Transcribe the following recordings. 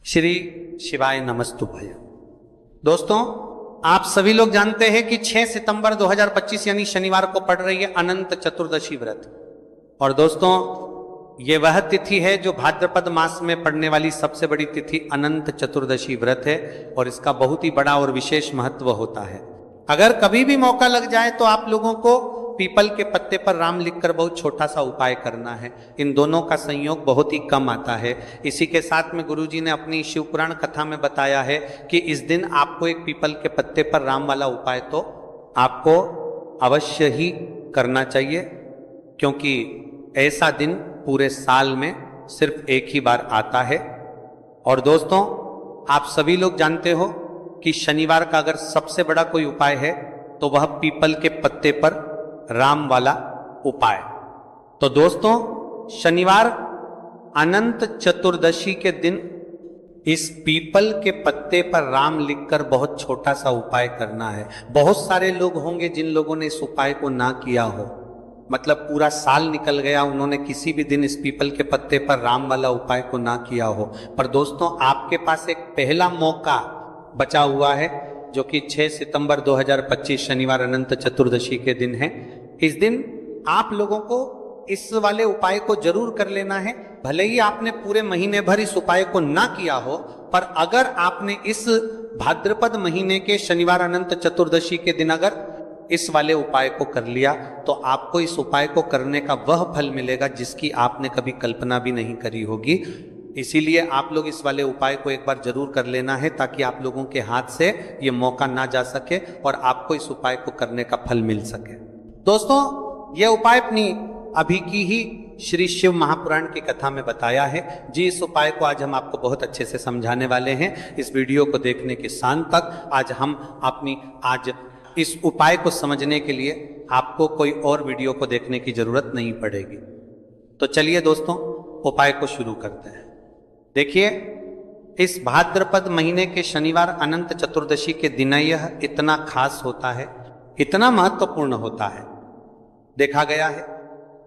श्री शिवाय नमस्तुभ्य। दोस्तों, आप सभी लोग जानते हैं कि 6 सितंबर 2025 यानी शनिवार को पड़ रही है अनंत चतुर्दशी व्रत। और दोस्तों, ये वह तिथि है जो भाद्रपद मास में पड़ने वाली सबसे बड़ी तिथि अनंत चतुर्दशी व्रत है और इसका बहुत ही बड़ा और विशेष महत्व होता है। अगर कभी भी मौका लग जाए तो आप लोगों को पीपल के पत्ते पर राम लिखकर बहुत छोटा सा उपाय करना है। इन दोनों का संयोग बहुत ही कम आता है। इसी के साथ में गुरुजी ने अपनी शिवपुराण कथा में बताया है कि इस दिन आपको एक पीपल के पत्ते पर राम वाला उपाय तो आपको अवश्य ही करना चाहिए, क्योंकि ऐसा दिन पूरे साल में सिर्फ एक ही बार आता है। और दोस्तों, आप सभी लोग जानते हो कि शनिवार का अगर सबसे बड़ा कोई उपाय है तो वह पीपल के पत्ते पर राम वाला उपाय। तो दोस्तों, शनिवार अनंत चतुर्दशी के दिन इस पीपल के पत्ते पर राम लिखकर बहुत छोटा सा उपाय करना है। बहुत सारे लोग होंगे जिन लोगों ने इस उपाय को ना किया हो, मतलब पूरा साल निकल गया, उन्होंने किसी भी दिन इस पीपल के पत्ते पर राम वाला उपाय को ना किया हो। पर दोस्तों, आपके पास एक पहला मौका बचा हुआ है, जो कि 6 सितंबर 2025 शनिवार अनंत चतुर्दशी के दिन है। इस दिन आप लोगों को इस वाले उपाय को जरूर कर लेना है। भले ही आपने पूरे महीने भर इस उपाय को ना किया हो, पर अगर आपने इस भाद्रपद महीने के शनिवार अनंत चतुर्दशी के दिन अगर इस वाले उपाय को कर लिया तो आपको इस उपाय को करने का वह फल मिलेगा जिसकी आपने कभी कल्पना भी नहीं करी होगी। इसीलिए आप लोग इस वाले उपाय को एक बार जरूर कर लेना है, ताकि आप लोगों के हाथ से ये मौका ना जा सके और आपको इस उपाय को करने का फल मिल सके। दोस्तों, यह उपाय अपनी अभी की ही श्री शिव महापुराण की कथा में बताया है जी। इस उपाय को आज हम आपको बहुत अच्छे से समझाने वाले हैं। इस वीडियो को देखने के शाम तक आज इस उपाय को समझने के लिए आपको कोई और वीडियो को देखने की जरूरत नहीं पड़ेगी। तो चलिए दोस्तों, उपाय को शुरू करते हैं। देखिए, इस भाद्रपद महीने के शनिवार अनंत चतुर्दशी के दिन यह इतना खास होता है, इतना महत्वपूर्ण होता है। देखा गया है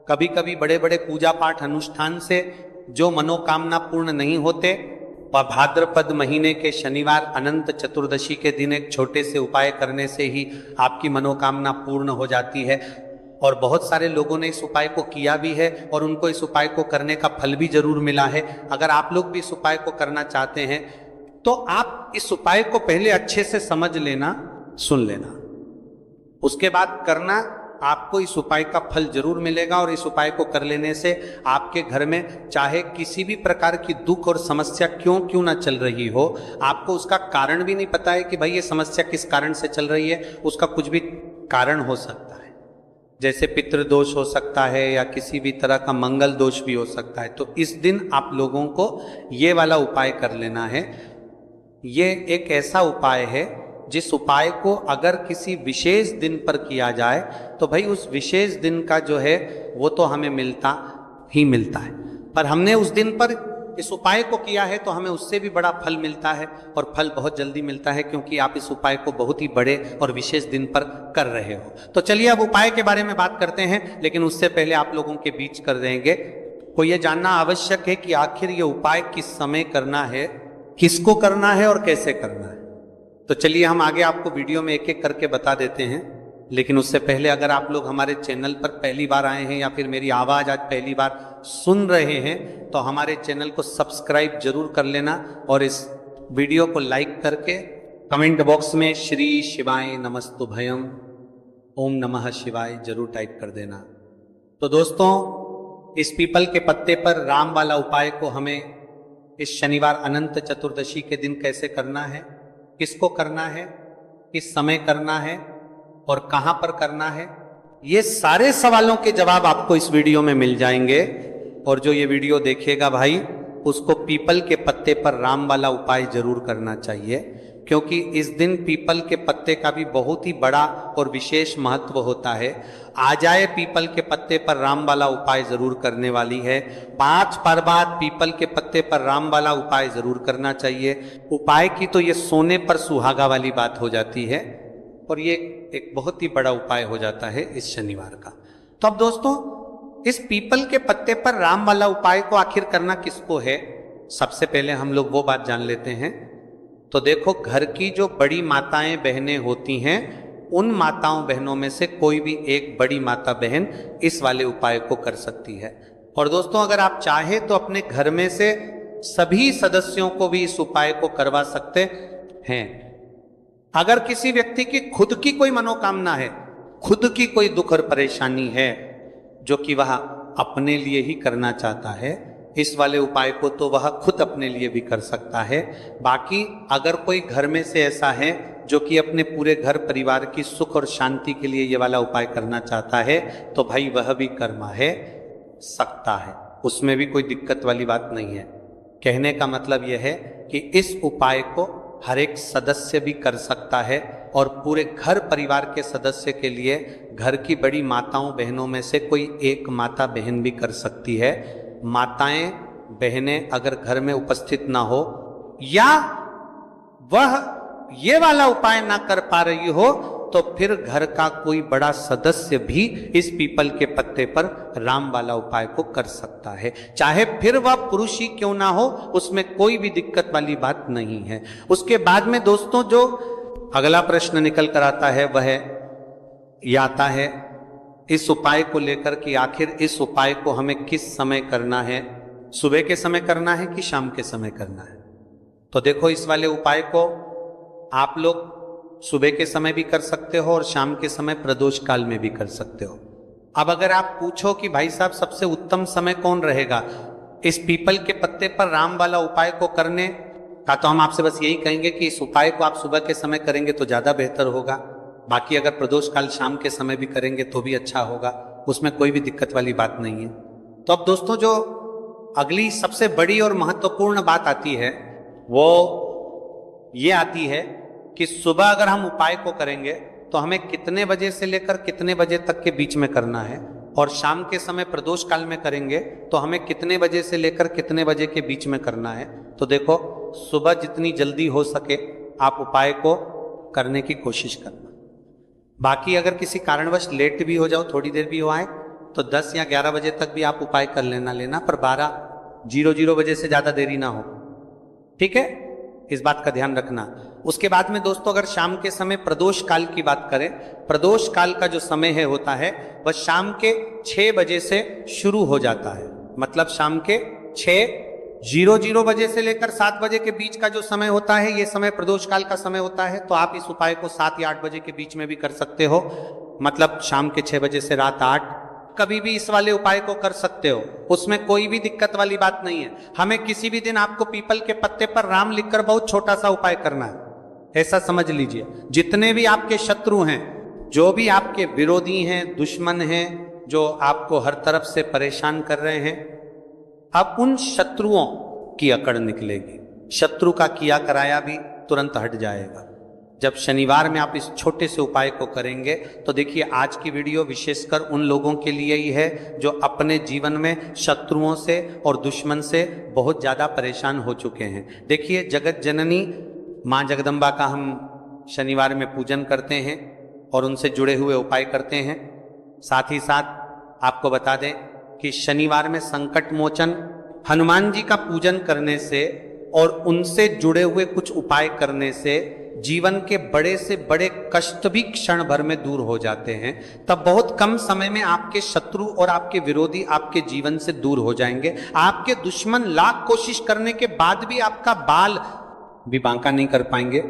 कभी कभी बड़े बड़े पूजा पाठ अनुष्ठान से जो मनोकामना पूर्ण नहीं होते, और भाद्रपद महीने के शनिवार अनंत चतुर्दशी के दिन एक छोटे से उपाय करने से ही आपकी मनोकामना पूर्ण हो जाती है। और बहुत सारे लोगों ने इस उपाय को किया भी है और उनको इस उपाय को करने का फल भी जरूर मिला है। अगर आप लोग भी इस उपाय को करना चाहते हैं तो आप इस उपाय को पहले अच्छे से समझ लेना, सुन लेना, उसके बाद करना। आपको इस उपाय का फल जरूर मिलेगा और इस उपाय को कर लेने से आपके घर में चाहे किसी भी प्रकार की दुख और समस्या क्यों ना चल रही हो, आपको उसका कारण भी नहीं पता है कि भाई ये समस्या किस कारण से चल रही है, उसका कुछ भी कारण हो सकता है। जैसे पितृदोष हो सकता है या किसी भी तरह का मंगल दोष भी हो सकता है। तो इस दिन आप लोगों को ये वाला उपाय कर लेना है। ये एक ऐसा उपाय है जिस उपाय को अगर किसी विशेष दिन पर किया जाए तो भाई उस विशेष दिन का जो है वो तो हमें मिलता ही मिलता है, पर हमने उस दिन पर इस उपाय को किया है तो हमें उससे भी बड़ा फल मिलता है, और फल बहुत जल्दी मिलता है क्योंकि आप इस उपाय को बहुत ही बड़े और विशेष दिन पर कर रहे हो। तो चलिए अब उपाय के बारे में बात करते हैं, लेकिन उससे पहले आप लोगों के बीच कर देंगे को ये जानना आवश्यक है कि आखिर ये उपाय किस समय करना है, किसको करना है और कैसे करना है। तो चलिए हम आगे आपको वीडियो में एक एक करके बता देते हैं। लेकिन उससे पहले अगर आप लोग हमारे चैनल पर पहली बार आए हैं या फिर मेरी आवाज़ आज पहली बार सुन रहे हैं तो हमारे चैनल को सब्सक्राइब जरूर कर लेना और इस वीडियो को लाइक करके कमेंट बॉक्स में श्री शिवाय नमस्तुभयम ओम नमः शिवाय जरूर टाइप कर देना। तो दोस्तों, इस पीपल के पत्ते पर राम वाला उपाय को हमें इस शनिवार अनंत चतुर्दशी के दिन कैसे करना है, किसको करना है, किस समय करना है और कहां पर करना है, ये सारे सवालों के जवाब आपको इस वीडियो में मिल जाएंगे। और जो ये वीडियो देखेगा भाई, उसको पीपल के पत्ते पर राम वाला उपाय जरूर करना चाहिए, क्योंकि इस दिन पीपल के पत्ते का भी बहुत ही बड़ा और विशेष महत्व होता है। आ जाए पीपल के पत्ते पर राम वाला उपाय जरूर करने वाली है। 5 बार बाद पीपल के पत्ते पर राम वाला उपाय जरूर करना चाहिए। उपाय की तो ये सोने पर सुहागा वाली बात हो जाती है और ये एक बहुत ही बड़ा उपाय हो जाता है इस शनिवार का। तो अब दोस्तों, इस पीपल के पत्ते पर राम वाला उपाय को आखिर करना किसको है, सबसे पहले हम लोग वो बात जान लेते हैं। तो देखो, घर की जो बड़ी माताएं बहनें होती हैं, उन माताओं बहनों में से कोई भी एक बड़ी माता बहन इस वाले उपाय को कर सकती है। और दोस्तों, अगर आप चाहे तो अपने घर में से सभी सदस्यों को भी इस उपाय को करवा सकते हैं। अगर किसी व्यक्ति की खुद की कोई मनोकामना है, खुद की कोई दुख और परेशानी है जो कि वह अपने लिए ही करना चाहता है, इस वाले उपाय को तो वह खुद अपने लिए भी कर सकता है। बाकी अगर कोई घर में से ऐसा है जो कि अपने पूरे घर परिवार की सुख और शांति के लिए ये वाला उपाय करना चाहता है, तो भाई वह भी कर्मा है सकता है, उसमें भी कोई दिक्कत वाली बात नहीं है। कहने का मतलब यह है कि इस उपाय को हर एक सदस्य भी कर सकता है और पूरे घर परिवार के सदस्य के लिए घर की बड़ी माताओं बहनों में से कोई एक माता बहन भी कर सकती है। माताएं बहनें अगर घर में उपस्थित ना हो या वह ये वाला उपाय ना कर पा रही हो, तो फिर घर का कोई बड़ा सदस्य भी इस पीपल के पत्ते पर राम वाला उपाय को कर सकता है, चाहे फिर वह पुरुष ही क्यों ना हो, उसमें कोई भी दिक्कत वाली बात नहीं है। उसके बाद में दोस्तों जो अगला प्रश्न निकल कर आता है वह यह आता है इस उपाय को लेकर कि आखिर इस उपाय को हमें किस समय करना है, सुबह के समय करना है कि शाम के समय करना है। तो देखो, इस वाले उपाय को आप लोग सुबह के समय भी कर सकते हो और शाम के समय प्रदोष काल में भी कर सकते हो। अब अगर आप पूछो कि भाई साहब सबसे उत्तम समय कौन रहेगा इस पीपल के पत्ते पर राम वाला उपाय को करने का, तो हम आपसे बस यही कहेंगे कि इस उपाय को आप सुबह के समय करेंगे तो ज्यादा बेहतर होगा। बाकी अगर प्रदोष काल शाम के समय भी करेंगे तो भी अच्छा होगा, उसमें कोई भी दिक्कत वाली बात नहीं है। तो अब दोस्तों, जो अगली सबसे बड़ी और महत्वपूर्ण बात आती है वो ये आती है कि सुबह अगर हम उपाय को करेंगे तो हमें कितने बजे से लेकर कितने बजे तक के बीच में करना है, और शाम के समय प्रदोष काल में करेंगे तो हमें कितने बजे से लेकर कितने बजे के बीच में करना है। तो देखो, सुबह जितनी जल्दी हो सके आप उपाय को करने की कोशिश करना। बाकी अगर किसी कारणवश लेट भी हो जाओ, थोड़ी देर भी हो आए, तो 10 या 11 बजे तक भी आप उपाय कर लेना, पर 12:00 बजे से ज्यादा देरी ना हो, ठीक है, इस बात का ध्यान रखना। उसके बाद में दोस्तों, अगर शाम के समय प्रदोष काल की बात करें, प्रदोष काल का जो समय है होता है वह शाम के 6 बजे से शुरू हो जाता है। मतलब शाम के 6:00 बजे से लेकर 7 बजे के बीच का जो समय होता है, ये समय प्रदोष काल का समय होता है। तो आप इस उपाय को 7 या 8 बजे के बीच में भी कर सकते हो, मतलब शाम के 6 बजे से रात 8, कभी भी इस वाले उपाय को कर सकते हो, उसमें कोई भी दिक्कत वाली बात नहीं है। हमें किसी भी दिन आपको पीपल के पत्ते पर राम लिखकर बहुत छोटा सा उपाय करना है, ऐसा समझ लीजिए। जितने भी आपके शत्रु हैं, जो भी आपके विरोधी हैं, दुश्मन हैं, जो आपको हर तरफ से परेशान कर रहे हैं, अब उन शत्रुओं की अकड़ निकलेगी। शत्रु का किया कराया भी तुरंत हट जाएगा जब शनिवार में आप इस छोटे से उपाय को करेंगे। तो देखिए, आज की वीडियो विशेषकर उन लोगों के लिए ही है जो अपने जीवन में शत्रुओं से और दुश्मन से बहुत ज़्यादा परेशान हो चुके हैं। देखिए, जगत जननी माँ जगदम्बा का हम शनिवार में पूजन करते हैं और उनसे जुड़े हुए उपाय करते हैं। साथ ही साथ आपको बता दें कि शनिवार में संकट मोचन हनुमान जी का पूजन करने से और उनसे जुड़े हुए कुछ उपाय करने से जीवन के बड़े से बड़े कष्ट भी क्षण भर में दूर हो जाते हैं। तब बहुत कम समय में आपके शत्रु और आपके विरोधी आपके जीवन से दूर हो जाएंगे। आपके दुश्मन लाख कोशिश करने के बाद भी आपका बाल भी बांका नहीं कर पाएंगे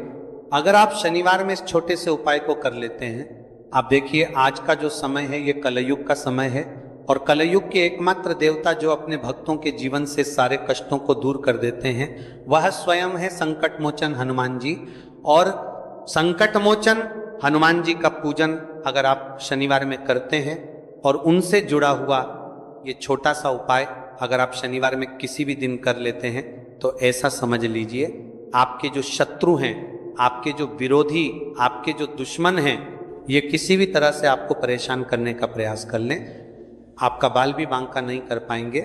अगर आप शनिवार में इस छोटे से उपाय को कर लेते हैं। आप देखिए, आज का जो समय है ये कलयुग का समय है, और कलयुग के एकमात्र देवता जो अपने भक्तों के जीवन से सारे कष्टों को दूर कर देते हैं वह स्वयं है संकट मोचन हनुमान जी। और संकट मोचन हनुमान जी का पूजन अगर आप शनिवार में करते हैं और उनसे जुड़ा हुआ ये छोटा सा उपाय अगर आप शनिवार में किसी भी दिन कर लेते हैं, तो ऐसा समझ लीजिए आपके जो शत्रु हैं, आपके जो विरोधी, आपके जो दुश्मन हैं, ये किसी भी तरह से आपको परेशान करने का प्रयास कर लें, आपका बाल भी बांका नहीं कर पाएंगे।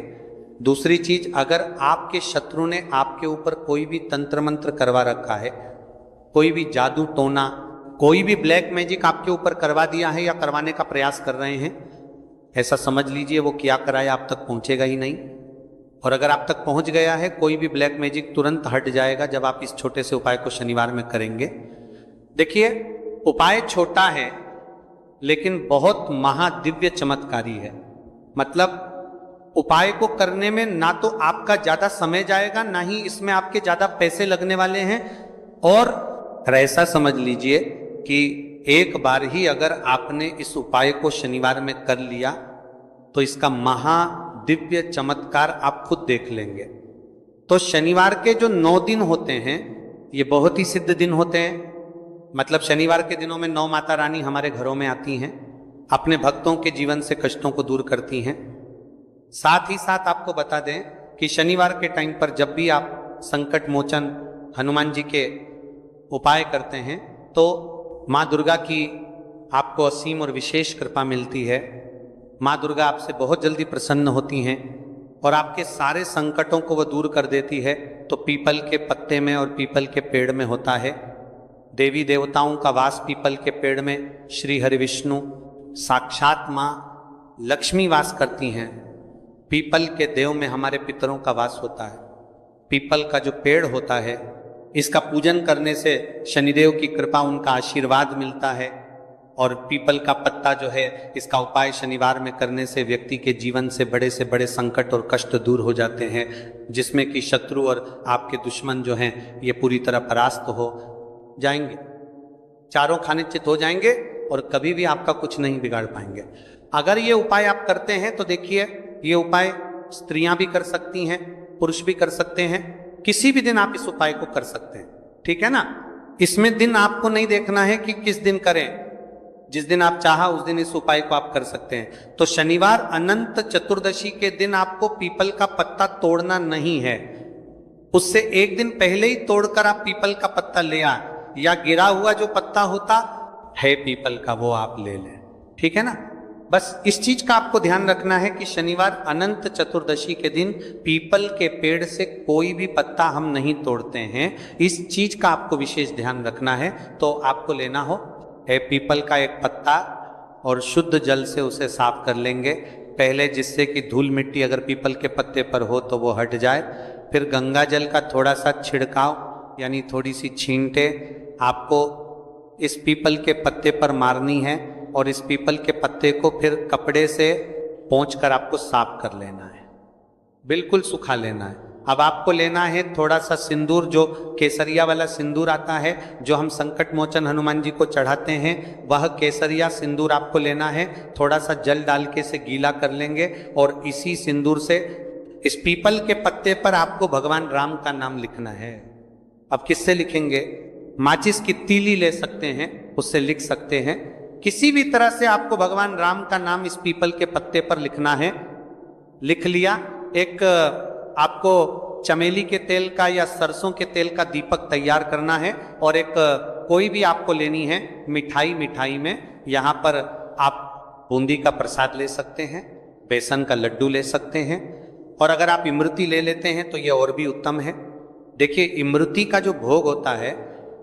दूसरी चीज, अगर आपके शत्रु ने आपके ऊपर कोई भी तंत्र मंत्र करवा रखा है, कोई भी जादू टोना, कोई भी ब्लैक मैजिक आपके ऊपर करवा दिया है या करवाने का प्रयास कर रहे हैं, ऐसा समझ लीजिए वो क्या कराया आप तक पहुंचेगा ही नहीं। और अगर आप तक पहुंच गया है, कोई भी ब्लैक मैजिक तुरंत हट जाएगा जब आप इस छोटे से उपाय को शनिवार में करेंगे। देखिए, उपाय छोटा है लेकिन बहुत महादिव्य चमत्कारी है। मतलब उपाय को करने में ना तो आपका ज्यादा समय जाएगा, ना ही इसमें आपके ज्यादा पैसे लगने वाले हैं। और ऐसा समझ लीजिए कि एक बार ही अगर आपने इस उपाय को शनिवार में कर लिया तो इसका महादिव्य चमत्कार आप खुद देख लेंगे। तो शनिवार के जो 9 दिन होते हैं ये बहुत ही सिद्ध दिन होते हैं। मतलब शनिवार के दिनों में 9 माता रानी हमारे घरों में आती हैं, अपने भक्तों के जीवन से कष्टों को दूर करती हैं। साथ ही साथ आपको बता दें कि शनिवार के टाइम पर जब भी आप संकट मोचन हनुमान जी के उपाय करते हैं तो माँ दुर्गा की आपको असीम और विशेष कृपा मिलती है। माँ दुर्गा आपसे बहुत जल्दी प्रसन्न होती हैं और आपके सारे संकटों को वो दूर कर देती है। तो पीपल के पत्ते में और पीपल के पेड़ में होता है। देवी देवताओं का वास पीपल के पेड़ में श्री हरि विष्णु साक्षात माँ लक्ष्मी वास करती हैं। पीपल के देव में हमारे पितरों का वास होता है। पीपल का जो पेड़ होता है इसका पूजन करने से शनिदेव की कृपा, उनका आशीर्वाद मिलता है। और पीपल का पत्ता जो है, इसका उपाय शनिवार में करने से व्यक्ति के जीवन से बड़े संकट और कष्ट दूर हो जाते हैं, जिसमें कि शत्रु और आपके दुश्मन जो हैं ये पूरी तरह परास्त हो जाएंगे, चारों खाने चित हो जाएंगे और कभी भी आपका कुछ नहीं बिगाड़ पाएंगे। अगर ये उपाय आप करते हैं तो देखिए, ये उपाय स्त्रियां भी कर सकती हैं, पुरुष भी कर सकते हैं। किसी भी दिन आप इस उपाय को कर सकते हैं, ठीक है ना। इसमें दिन आपको नहीं देखना है कि किस दिन करें, जिस दिन आप चाहा उस दिन इस उपाय को आप कर सकते हैं। तो शनिवार अनंत चतुर्दशी के दिन आपको पीपल का पत्ता तोड़ना नहीं है, उससे एक दिन पहले ही तोड़कर आप पीपल का पत्ता ले आए, या गिरा हुआ जो पत्ता होता है पीपल का वो आप ले लें, ठीक है ना। बस इस चीज का आपको ध्यान रखना है कि शनिवार अनंत चतुर्दशी के दिन पीपल के पेड़ से कोई भी पत्ता हम नहीं तोड़ते हैं। इस चीज का आपको विशेष ध्यान रखना है। तो आपको लेना हो है पीपल का एक पत्ता और शुद्ध जल से उसे साफ कर लेंगे पहले, जिससे कि धूल मिट्टी अगर पीपल के पत्ते पर हो तो वो हट जाए। फिर गंगा जल का थोड़ा सा छिड़काव यानी थोड़ी सी छींटे आपको इस पीपल के पत्ते पर मारनी है और इस पीपल के पत्ते को फिर कपड़े से पोंछकर आपको साफ कर लेना है, बिल्कुल सुखा लेना है। अब आपको लेना है थोड़ा सा सिंदूर, जो केसरिया वाला सिंदूर आता है जो हम संकट मोचन हनुमान जी को चढ़ाते हैं, वह केसरिया सिंदूर आपको लेना है। थोड़ा सा जल डाल के से गीला कर लेंगे और इसी सिंदूर से इस पीपल के पत्ते पर आपको भगवान राम का नाम लिखना है। अब किससे लिखेंगे? माचिस की तीली ले सकते हैं, उससे लिख सकते हैं। किसी भी तरह से आपको भगवान राम का नाम इस पीपल के पत्ते पर लिखना है। लिख लिया। एक आपको चमेली के तेल का या सरसों के तेल का दीपक तैयार करना है और एक कोई भी आपको लेनी है मिठाई में यहाँ पर आप बूंदी का प्रसाद ले सकते हैं, बेसन का लड्डू ले सकते हैं, और अगर आप इमरती ले लेते हैं तो ये और भी उत्तम है। देखिए, इमरती का जो भोग होता है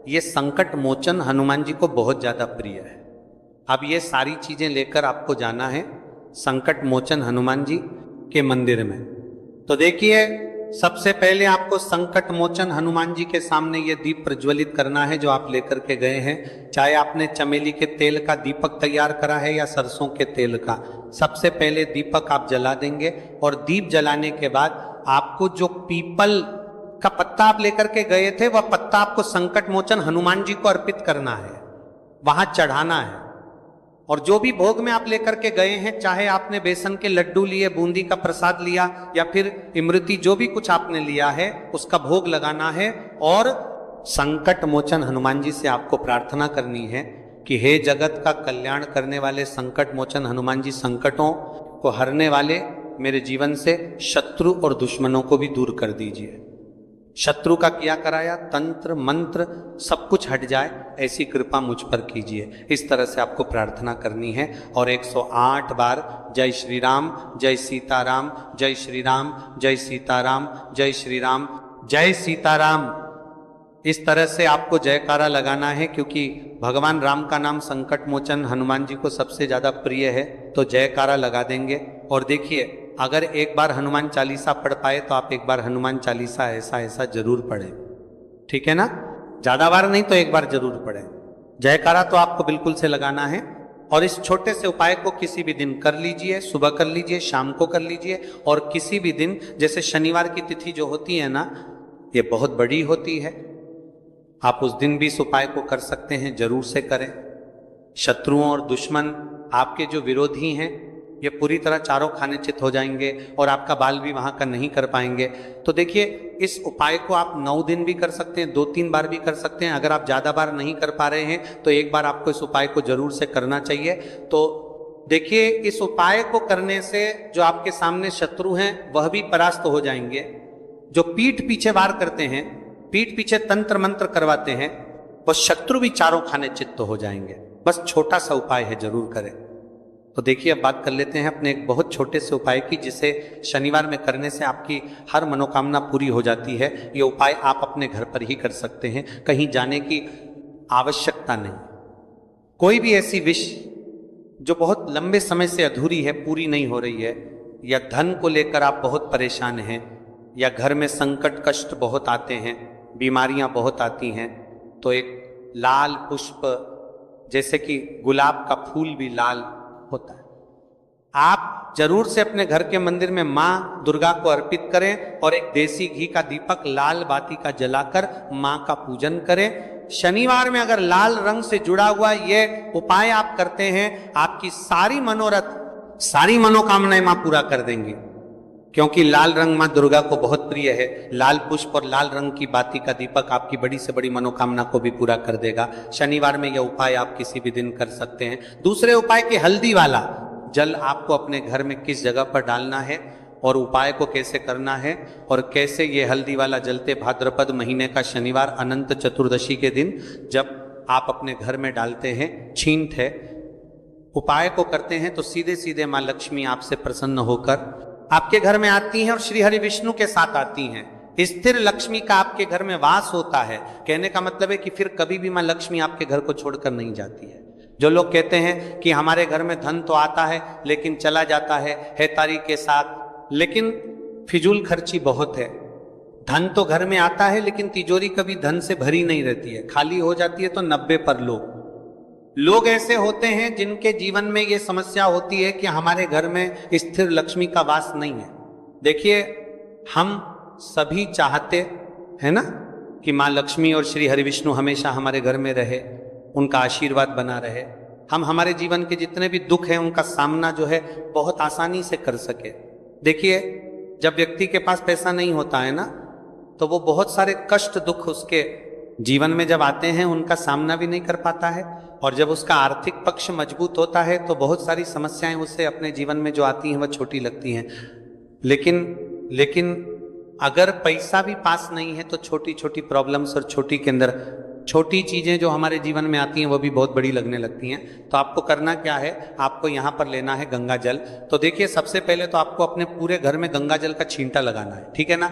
ये संकट मोचन हनुमान जी को बहुत ज्यादा प्रिय है। अब ये सारी चीजें लेकर आपको जाना है संकट मोचन हनुमान जी के मंदिर में। तो देखिए, सबसे पहले आपको संकट मोचन हनुमान जी के सामने ये दीप प्रज्वलित करना है जो आप लेकर के गए हैं। चाहे आपने चमेली के तेल का दीपक तैयार करा है या सरसों के तेल का, सबसे पहले दीपक आप जला देंगे और दीप जलाने के बाद आपको जो पीपल का पत्ता आप लेकर के गए थे वह पत्ता आपको संकट मोचन हनुमान जी को अर्पित करना है, वहां चढ़ाना है। और जो भी भोग में आप लेकर के गए हैं, चाहे आपने बेसन के लड्डू लिए, बूंदी का प्रसाद लिया या फिर इमरती, जो भी कुछ आपने लिया है उसका भोग लगाना है। और संकट मोचन हनुमान जी से आपको प्रार्थना करनी है कि हे जगत का कल्याण करने वाले संकट मोचन हनुमान जी, संकटों को हरने वाले मेरे जीवन से शत्रु और दुश्मनों को भी दूर कर दीजिए। शत्रु का किया कराया तंत्र मंत्र सब कुछ हट जाए, ऐसी कृपा मुझ पर कीजिए। इस तरह से आपको प्रार्थना करनी है और 108 बार जय श्री राम, जय सीताराम, जय श्री राम, जय सीताराम, जय श्री राम, जय सीताराम, इस तरह से आपको जयकारा लगाना है। क्योंकि भगवान राम का नाम संकट मोचन हनुमान जी को सबसे ज्यादा प्रिय है, तो जयकारा लगा देंगे। और देखिए, अगर एक बार हनुमान चालीसा पढ़ पाए तो आप एक बार हनुमान चालीसा ऐसा ऐसा जरूर पढ़ें, ठीक है ना। ज्यादा बार नहीं तो एक बार जरूर पढ़ें। जयकारा तो आपको बिल्कुल से लगाना है। और इस छोटे से उपाय को किसी भी दिन कर लीजिए, सुबह कर लीजिए, शाम को कर लीजिए, और किसी भी दिन, जैसे शनिवार की तिथि जो होती है ना, ये बहुत बड़ी होती है, आप उस दिन भी इस उपाय को कर सकते हैं, जरूर से करें। शत्रुओं और दुश्मन, आपके जो विरोधी हैं, ये पूरी तरह चारों खाने चित हो जाएंगे और आपका बाल भी वहां का नहीं कर पाएंगे। तो देखिए, इस उपाय को आप 9 दिन भी कर सकते हैं, 2-3 बार भी कर सकते हैं। अगर आप ज्यादा बार नहीं कर पा रहे हैं तो एक बार आपको इस उपाय को जरूर से करना चाहिए। तो देखिए, इस उपाय को करने से जो आपके सामने शत्रु हैं वह भी परास्त हो जाएंगे। जो पीठ पीछे वार करते हैं, पीठ पीछे तंत्र मंत्र करवाते हैं, वो शत्रु भी चारों खाने चित्त हो जाएंगे। बस छोटा सा उपाय है, जरूर करें। तो देखिए, अब बात कर लेते हैं अपने एक बहुत छोटे से उपाय की, जिसे शनिवार में करने से आपकी हर मनोकामना पूरी हो जाती है। ये उपाय आप अपने घर पर ही कर सकते हैं, कहीं जाने की आवश्यकता नहीं। कोई भी ऐसी विश जो बहुत लंबे समय से अधूरी है, पूरी नहीं हो रही है, या धन को लेकर आप बहुत परेशान हैं, या घर में संकट कष्ट बहुत आते हैं, बीमारियां बहुत आती हैं, तो एक लाल पुष्प, जैसे कि गुलाब का फूल भी लाल होता है, आप जरूर से अपने घर के मंदिर में मां दुर्गा को अर्पित करें और एक देसी घी का दीपक लाल बाती का जलाकर मां का पूजन करें। शनिवार में अगर लाल रंग से जुड़ा हुआ ये उपाय आप करते हैं, आपकी सारी मनोरथ, सारी मनोकामनाएं मां पूरा कर देंगी, क्योंकि लाल रंग मां दुर्गा को बहुत प्रिय है। लाल पुष्प और लाल रंग की बाती का दीपक आपकी बड़ी से बड़ी मनोकामना को भी पूरा कर देगा। शनिवार में यह उपाय आप किसी भी दिन कर सकते हैं। दूसरे उपाय के हल्दी वाला जल आपको अपने घर में किस जगह पर डालना है और उपाय को कैसे करना है, और कैसे ये हल्दी वाला जलते भाद्रपद महीने का शनिवार अनंत चतुर्दशी के दिन जब आप अपने घर में डालते हैं, छींट है, उपाय को करते हैं, तो सीधे सीधे मां लक्ष्मी आपसे प्रसन्न होकर आपके घर में आती हैं और श्री हरि विष्णु के साथ आती हैं। स्थिर लक्ष्मी का आपके घर में वास होता है। कहने का मतलब है कि फिर कभी भी मां लक्ष्मी आपके घर को छोड़कर नहीं जाती है। जो लोग कहते हैं कि हमारे घर में धन तो आता है लेकिन चला जाता है तारी के साथ, लेकिन फिजूल खर्ची बहुत है। धन तो घर में आता है लेकिन तिजोरी कभी धन से भरी नहीं रहती है, खाली हो जाती है। तो 90 पर लोग ऐसे होते हैं जिनके जीवन में ये समस्या होती है कि हमारे घर में स्थिर लक्ष्मी का वास नहीं है। देखिए, हम सभी चाहते हैं ना कि मां लक्ष्मी और श्री हरि विष्णु हमेशा हमारे घर में रहे, उनका आशीर्वाद बना रहे, हम हमारे जीवन के जितने भी दुख हैं उनका सामना जो है बहुत आसानी से कर सके। देखिए, जब व्यक्ति के पास पैसा नहीं होता है ना, तो वो बहुत सारे कष्ट दुख उसके जीवन में जब आते हैं उनका सामना भी नहीं कर पाता है, और जब उसका आर्थिक पक्ष मजबूत होता है तो बहुत सारी समस्याएं उसे अपने जीवन में जो आती हैं वह छोटी लगती हैं। लेकिन अगर पैसा भी पास नहीं है तो छोटी छोटी प्रॉब्लम्स और छोटी के अंदर छोटी चीजें जो हमारे जीवन में आती हैं वो भी बहुत बड़ी लगने लगती हैं। तो आपको करना क्या है, आपको यहाँ पर लेना है गंगा जल। तो देखिए, सबसे पहले तो आपको अपने पूरे घर में गंगा जल का छींटा लगाना है, ठीक है ना।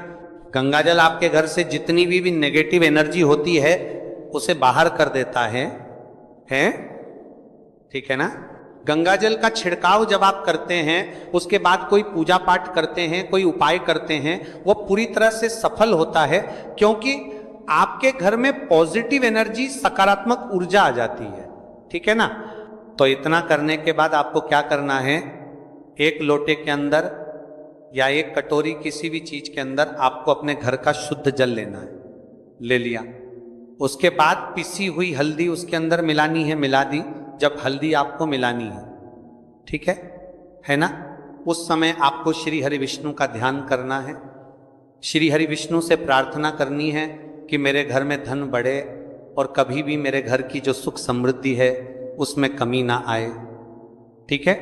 गंगा जल आपके घर से जितनी भी नेगेटिव एनर्जी होती है उसे बाहर कर देता है, ठीक है ना। गंगा जल का छिड़काव जब आप करते हैं, उसके बाद कोई पूजा पाठ करते हैं, कोई उपाय करते हैं, वो पूरी तरह से सफल होता है, क्योंकि आपके घर में पॉजिटिव एनर्जी, सकारात्मक ऊर्जा आ जाती है, ठीक है ना। तो इतना करने के बाद आपको क्या करना है, एक लोटे के अंदर या एक कटोरी किसी भी चीज के अंदर आपको अपने घर का शुद्ध जल लेना है। ले लिया, उसके बाद पिसी हुई हल्दी उसके अंदर मिलानी है, मिला दी। जब हल्दी आपको मिलानी है, ठीक है ना, उस समय आपको श्री हरि विष्णु का ध्यान करना है। श्री हरि विष्णु से प्रार्थना करनी है कि मेरे घर में धन बढ़े और कभी भी मेरे घर की जो सुख समृद्धि है उसमें कमी ना आए, ठीक है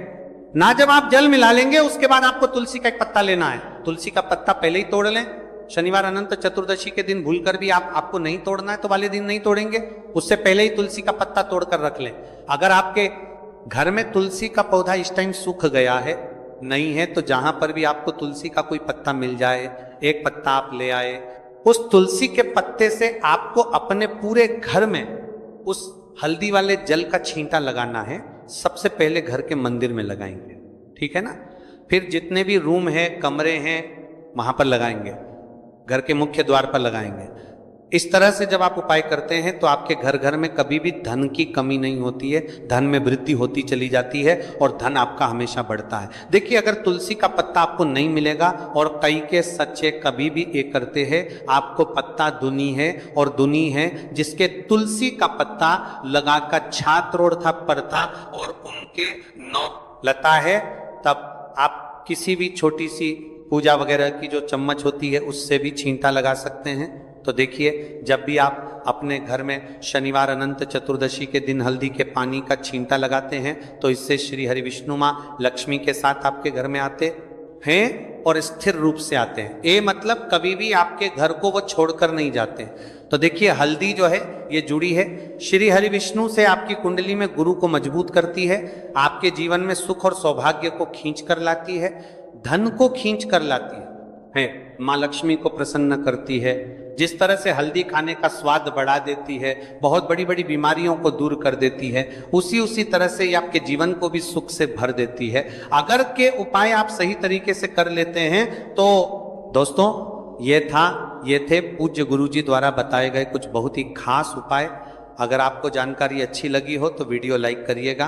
ना। जब आप जल मिला लेंगे उसके बाद आपको तुलसी का एक पत्ता लेना है। तुलसी का पत्ता पहले ही तोड़ लें। शनिवार अनंत चतुर्दशी के दिन भूलकर भी आपको नहीं तोड़ना है तो वाले दिन नहीं तोड़ेंगे, उससे पहले ही तुलसी का पत्ता तोड़कर रख लें। अगर आपके घर में तुलसी का पौधा इस टाइम सूख गया है, नहीं है, तो जहां पर भी आपको तुलसी का कोई पत्ता मिल जाए, एक पत्ता आप ले आए, उस तुलसी के पत्ते से आपको अपने पूरे घर में उस हल्दी वाले जल का छींटा लगाना है। सबसे पहले घर के मंदिर में लगाएंगे, ठीक है ना। फिर जितने भी रूम हैं, कमरे हैं, वहां पर लगाएंगे, घर के मुख्य द्वार पर लगाएंगे। इस तरह से जब आप उपाय करते हैं तो आपके घर घर में कभी भी धन की कमी नहीं होती है, धन में वृद्धि होती चली जाती है और धन आपका हमेशा बढ़ता है। देखिए, अगर तुलसी का पत्ता आपको नहीं मिलेगा, और कई के सच्चे कभी भी ये करते हैं, आपको पत्ता दुनी है और दुनी है जिसके तुलसी का पत्ता लगाकर छात रोड था पर था और उनके नौ लता है, तब आप किसी भी छोटी सी पूजा वगैरह की जो चम्मच होती है उससे भी छींटा लगा सकते हैं। तो देखिए, जब भी आप अपने घर में शनिवार अनंत चतुर्दशी के दिन हल्दी के पानी का छींटा लगाते हैं तो इससे श्री हरि विष्णु माँ लक्ष्मी के साथ आपके घर में आते हैं और स्थिर रूप से आते हैं। ये मतलब कभी भी आपके घर को वो छोड़कर नहीं जाते। तो देखिए, हल्दी जो है ये जुड़ी है श्री हरि विष्णु से, आपकी कुंडली में गुरु को मजबूत करती है, आपके जीवन में सुख और सौभाग्य को खींच कर लाती है, धन को खींच कर लाती है, माँ लक्ष्मी को प्रसन्न करती है। जिस तरह से हल्दी खाने का स्वाद बढ़ा देती है, बहुत बड़ी बड़ी बीमारियों को दूर कर देती है, उसी तरह से ये आपके जीवन को भी सुख से भर देती है। अगर के उपाय आप सही तरीके से कर लेते हैं तो दोस्तों, ये थे पूज्य गुरुजी द्वारा बताए गए कुछ बहुत ही खास उपाय। अगर आपको जानकारी अच्छी लगी हो तो वीडियो लाइक करिएगा।